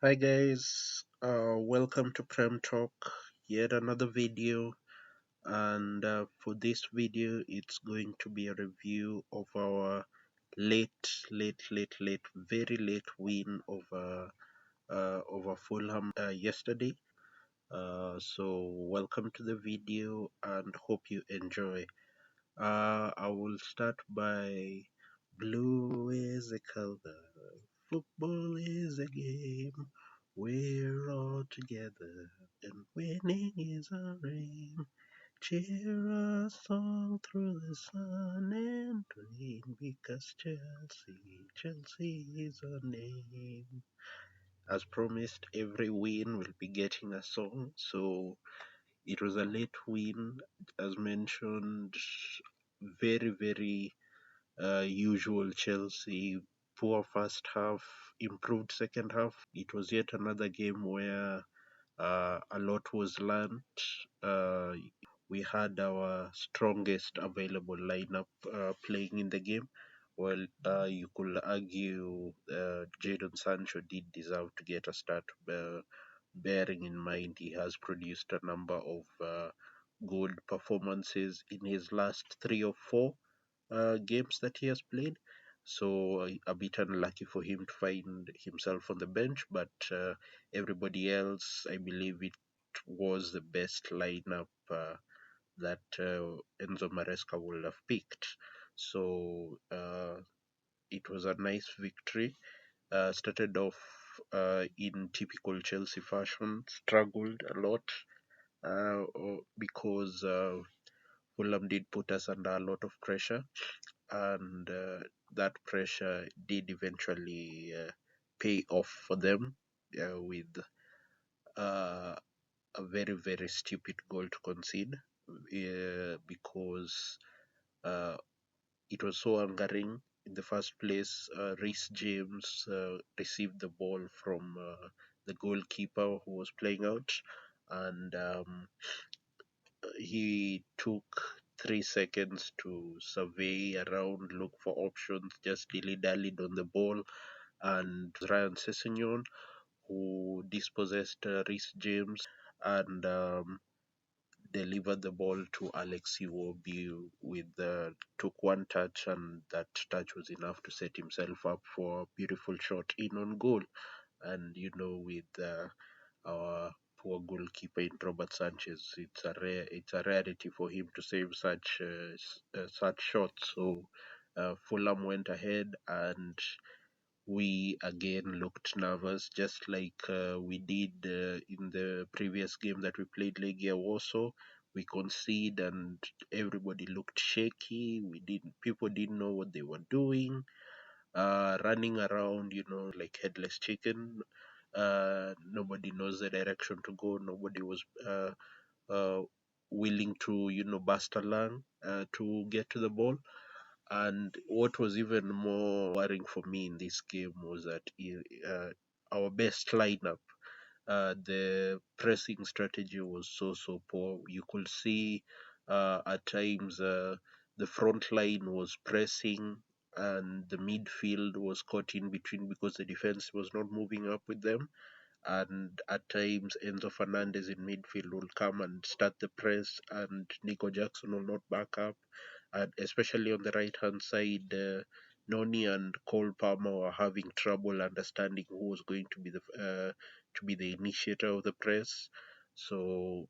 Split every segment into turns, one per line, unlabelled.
Hi guys, welcome to Prem Talk, yet another video. And for this video, it's going to be a review of our very late win over Fulham yesterday. So welcome to the video and hope you enjoy. I will start by blue is a color, football is a game. We're all together, and winning is our aim. Cheer us on through the sun and rain, because Chelsea is our name. As promised, every win will be getting a song, so it was a late win, as mentioned. Very usual Chelsea. Poor first half, improved second half. It was yet another game where a lot was learnt. Uh, we had our strongest available lineup playing in the game. Well, you could argue Jadon Sancho did deserve to get a start, bearing in mind he has produced a number of good performances in his last three or four games that he has played. So a bit unlucky for him to find himself on the bench, but everybody else, I believe it was the best lineup that Enzo Maresca would have picked. So it was a nice victory. Started off in typical Chelsea fashion, struggled a lot because Fulham did put us under a lot of pressure, and that pressure did eventually pay off for them with uh, a very stupid goal to concede, because uh, it was so angering. In the first place, Reece James received the ball from the goalkeeper who was playing out, and he took 3 seconds to survey around, look for options, just dilly-dallied on the ball, and Ryan Sessegnon, who dispossessed Reece James and delivered the ball to Alex Iwobi took one touch, and that touch was enough to set himself up for a beautiful shot in on goal. And with our poor goalkeeper in Robert Sanchez, it's a rarity for him to save such shots. So Fulham went ahead, and we again looked nervous, just like we did in the previous game that we played, Legia Warsaw. We conceded, and everybody looked shaky. People didn't know what they were doing, running around, like headless chicken. Nobody knows the direction to go. Nobody was uh, willing to, bust a lung to get to the ball. And what was even more worrying for me in this game was that our best lineup, the pressing strategy was so poor. You could see at times the front line was pressing, and the midfield was caught in between because the defense was not moving up with them. And at times Enzo Fernandez in midfield will come and start the press, and Nico Jackson will not back up. And especially on the right hand side, Noni and Cole Palmer were having trouble understanding who was going to be the initiator of the press. So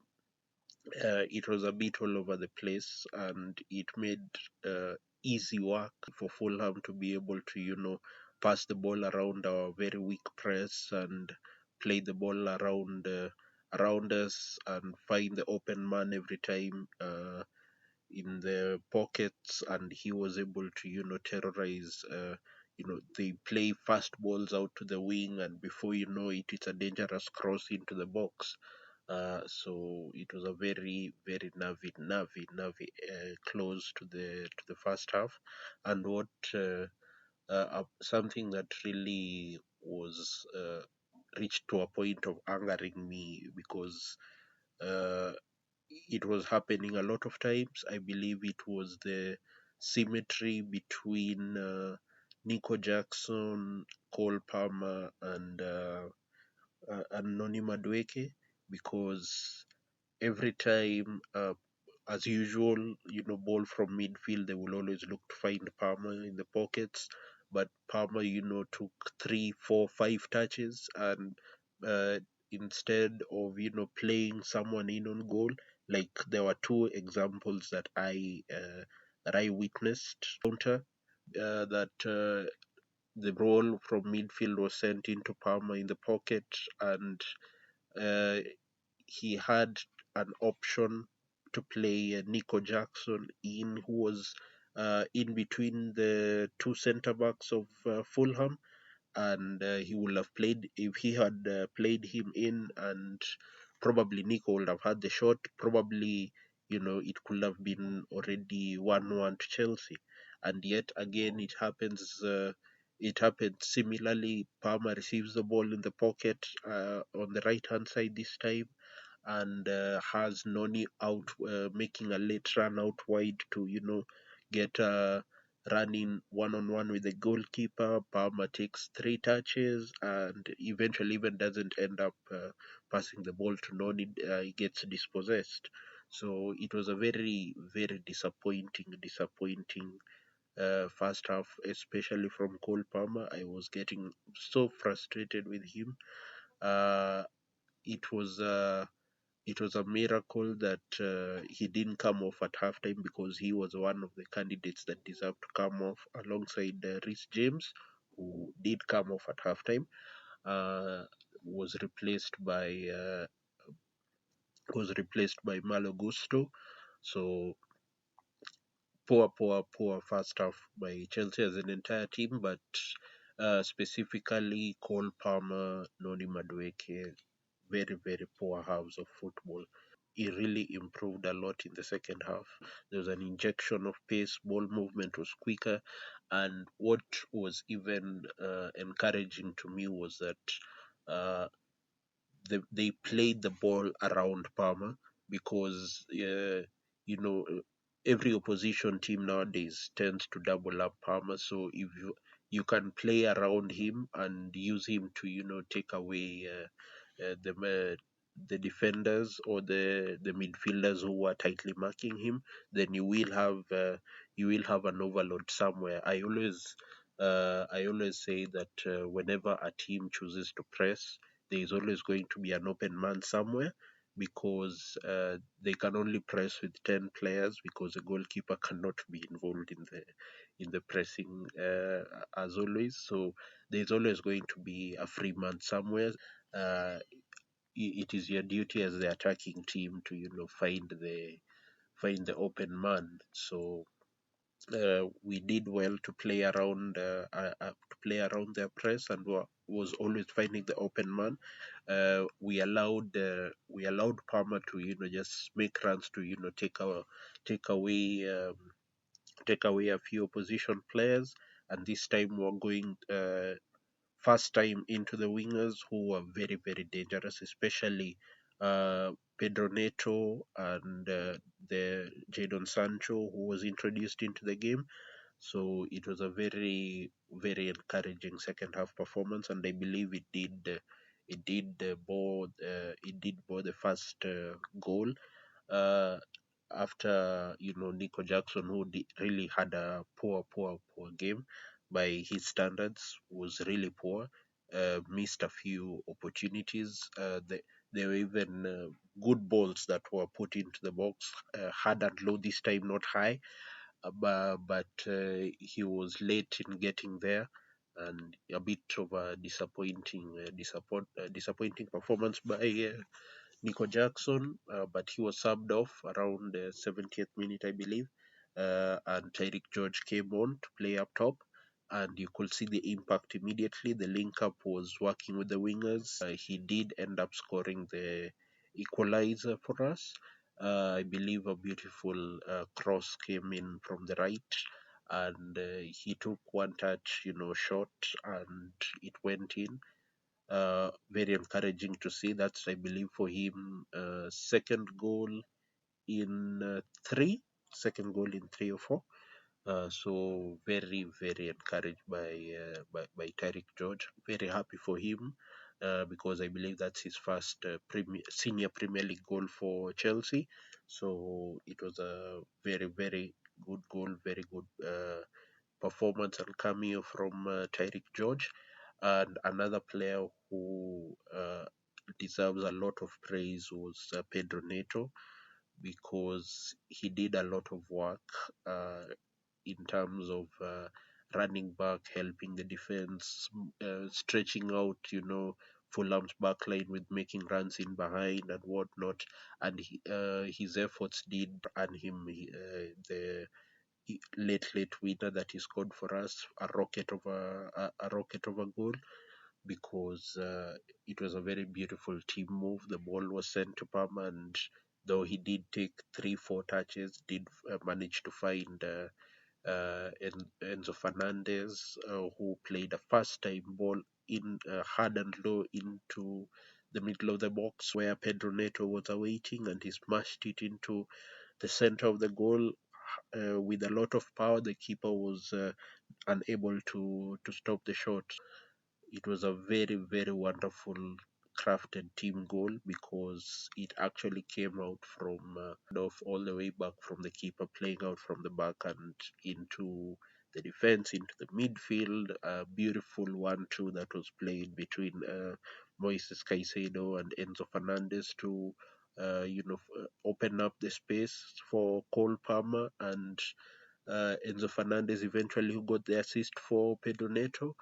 it was a bit all over the place, and it made easy work for Fulham to be able to, pass the ball around our very weak press and play the ball around us and find the open man every time in the pockets, and he was able to, terrorize. They play fast balls out to the wing, and before you know it, it's a dangerous cross into the box. So it was a very nervy close to the first half. And what something that really was reached to a point of angering me, because uh, it was happening a lot of times. I believe it was the symmetry between Nico Jackson, Cole Palmer, and and Noni Madueke, because every time, as usual, ball from midfield, they will always look to find Palmer in the pockets. But Palmer, took three, four, five touches, and uh, instead of playing someone in on goal, like there were two examples that I witnessed counter that the ball from midfield was sent into Palmer in the pocket, and uh, he had an option to play Nico Jackson who was in between the two centre backs of Fulham, and he would have played if he had played him in, and probably Nico would have had the shot. Probably, it could have been already 1-1 to Chelsea, and yet again it happens. It happened similarly. Palmer receives the ball in the pocket on the right hand side this time, and has Noni out, making a late run out wide to get running one on one with the goalkeeper. Palmer takes three touches and eventually even doesn't end up passing the ball to Noni. He gets dispossessed. So it was a very very disappointing first half, especially from Cole Palmer. I was getting so frustrated with him. Uh, it was. It was a miracle that he didn't come off at halftime, because he was one of the candidates that deserved to come off alongside Rhys James, who did come off at halftime. Uh, was replaced by uh, was replaced by Malo Gusto. So poor first half by Chelsea as an entire team, but specifically Cole Palmer, Noni Madueke, very, very poor halves of football. He really improved a lot in the second half. There was an injection of pace, ball movement was quicker, and what was even encouraging to me was that uh, they played the ball around Palmer, because every opposition team nowadays tends to double up Palmer. So if you can play around him and use him to take away the defenders or the midfielders who are tightly marking him, then you will have an overload somewhere. I always say that whenever a team chooses to press, there is always going to be an open man somewhere, because they can only press with 10 players, because the goalkeeper cannot be involved in the pressing as always. So there's always going to be a free man somewhere. uh, it is your duty as the attacking team to find the open man. So we did well to play around their press, and was always finding the open man. We allowed Palmer to just make runs to take away take away a few opposition players, and this time we're going first time into the wingers, who were very very dangerous, especially Pedro Neto and the Jadon Sancho, who was introduced into the game. So it was a very, very encouraging second half performance, and I believe it did bore the first goal. Uh, After Nico Jackson, who really had a poor game by his standards, was really poor. Missed a few opportunities. There were even good balls that were put into the box, hard and low this time, not high, but he was late in getting there, and a bit of a disappointing performance by Nico Jackson, but he was subbed off around the 70th minute, I believe, and Tyreek George came on to play up top. And you could see the impact immediately. The link up was working with the wingers. He did end up scoring the equalizer for us. I believe a beautiful cross came in from the right, and he took one touch, shot, and it went in. Very encouraging to see. That's, I believe, for him, second goal in second goal in three or four. So very, very encouraged by Tyreek George. Very happy for him. because I believe that's his first senior Premier League goal for Chelsea. So it was a very, very good goal, very good performance and cameo from Tyreek George. And another player who deserves a lot of praise was Pedro Neto, because he did a lot of work in terms of running back, helping the defense, stretching out, Fulham's backline with making runs in behind and whatnot. And his efforts did earn him the late winner that he scored for us, a rocket of a goal, because it was a very beautiful team move. The ball was sent to Palm, and though he did take 3-4 touches, did manage to find Enzo Fernandez, who played a first time ball in hard and low into the middle of the box where Pedro Neto was awaiting, and he smashed it into the center of the goal with a lot of power. The keeper was unable to stop the shot. It was a very, very wonderful crafted team goal, because it actually came out from off all the way back from the keeper, playing out from the back and into the defense, into the midfield. A beautiful 1-2 that was played between Moises Caicedo and Enzo Fernandez to open up the space for Cole Palmer and Enzo Fernandez eventually, who got the assist for Pedro Neto.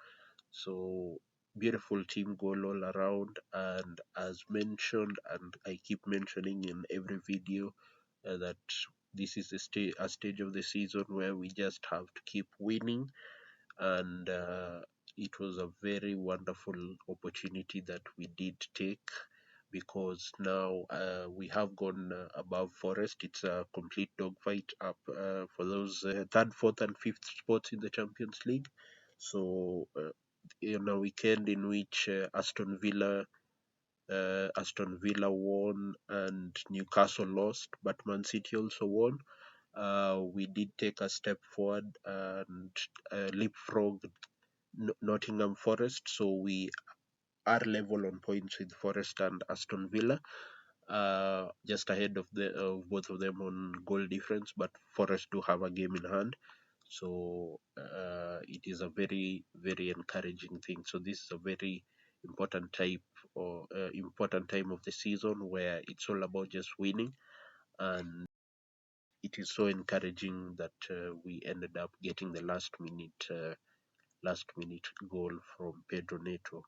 So beautiful team goal all around. And as mentioned, and I keep mentioning in every video, that this is a stage of the season where we just have to keep winning. And it was a very wonderful opportunity that we did take, because now we have gone above Forest. It's a complete dogfight up for those third, fourth, and fifth spots in the Champions League. So in a weekend in which Aston Villa won and Newcastle lost, but Man City also won. We did take a step forward and leapfrog Nottingham Forest, so we are level on points with Forest and Aston Villa, just ahead of both of them on goal difference, but Forest do have a game in hand. So it is a very, very encouraging thing. So this is a very important time of the season, where it's all about just winning. And it is so encouraging that we ended up getting the last minute goal from Pedro Neto.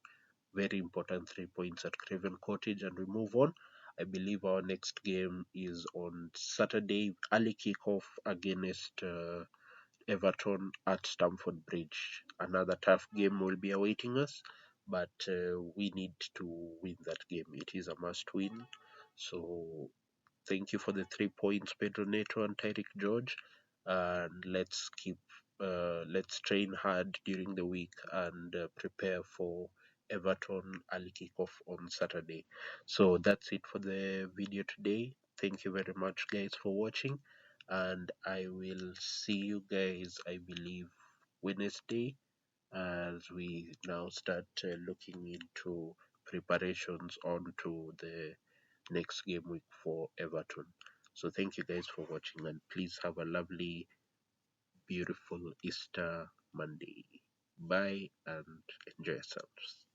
Very important 3 points at Craven Cottage, and we move on. I believe our next game is on Saturday, early kickoff against Everton at Stamford Bridge. Another tough game will be awaiting us, but we need to win that game. It is a must win. So thank you for the 3 points, Pedro Neto and Tyreek George. And let's train hard during the week and prepare for Everton early kickoff on Saturday. So that's it for the video today. Thank you very much, guys, for watching, and I will see you guys, I believe, Wednesday, as we now start looking into preparations onto the next game week for Everton. So thank you guys for watching, and please have a lovely, beautiful Easter Monday. Bye and enjoy yourselves.